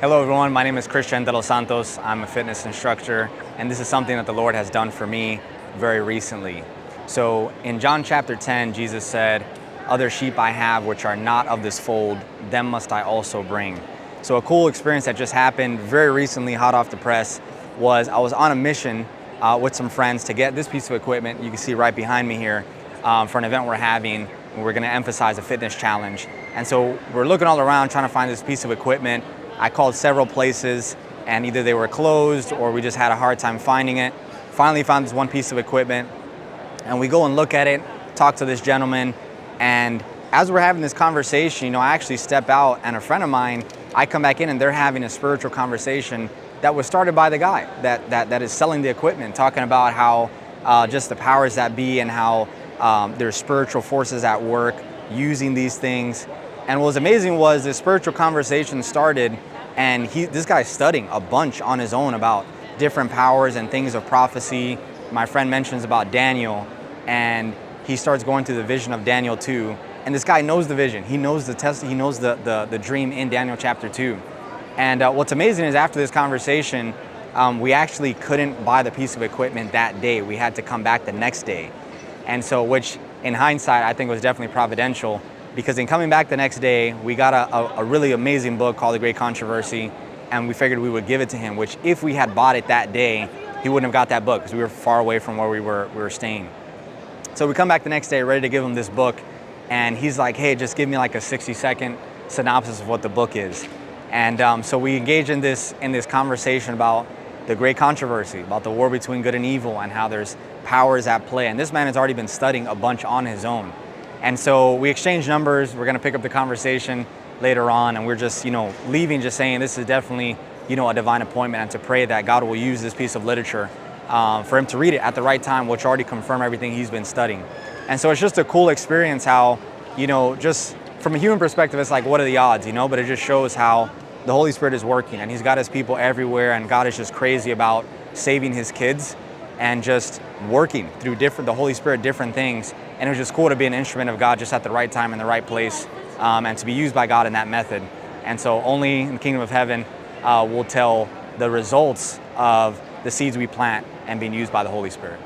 Hello everyone, my name is Christian de Los Santos. I'm a fitness instructor, and this is something that the Lord has done for me very recently. So in John chapter 10, Jesus said, "Other sheep I have which are not of this fold, them must I also bring." So a cool experience that just happened very recently, hot off the press, was I was on a mission with some friends to get this piece of equipment you can see right behind me here for an event we're having. We're going to emphasize a fitness challenge. And so we're looking all around trying to find this piece of equipment. I called several places and either they were closed or we just had a hard time finding it. Finally found this one piece of equipment and we go and look at it, talk to this gentleman, and as we're having this conversation, I actually step out and a friend of mine, I come back in and they're having a spiritual conversation that was started by the guy that is selling the equipment, talking about how just the powers that be and how there's spiritual forces at work using these things. And what was amazing was the spiritual conversation started and this guy's studying a bunch on his own about different powers and things of prophecy. My friend mentions about Daniel and he starts going through the vision of Daniel 2. And this guy knows the vision. He knows he knows the dream in Daniel chapter 2. And what's amazing is after this conversation, we actually couldn't buy the piece of equipment that day. We had to come back the next day. And so, which in hindsight, I think was definitely providential, because in coming back the next day, we got a really amazing book called The Great Controversy, and we figured we would give it to him, which if we had bought it that day, he wouldn't have got that book because we were far away from where we were staying. So we come back the next day ready to give him this book, and he's like, "Hey, just give me like a 60-second synopsis of what the book is." And so we engage in this conversation about the great controversy, about the war between good and evil and how there's powers at play. And this man has already been studying a bunch on his own. And so we exchange numbers. We're going to pick up the conversation later on, and we're just, leaving just saying this is definitely, a divine appointment, and to pray that God will use this piece of literature for him to read it at the right time, which already confirm everything he's been studying. And so it's just a cool experience how, just from a human perspective, it's like, what are the odds, but it just shows how the Holy Spirit is working, and he's got his people everywhere, and God is just crazy about saving his kids and just working through the Holy Spirit, different things. And it was just cool to be an instrument of God just at the right time in the right place, and to be used by God in that method. And so only in the kingdom of heaven will tell the results of the seeds we plant and being used by the Holy Spirit.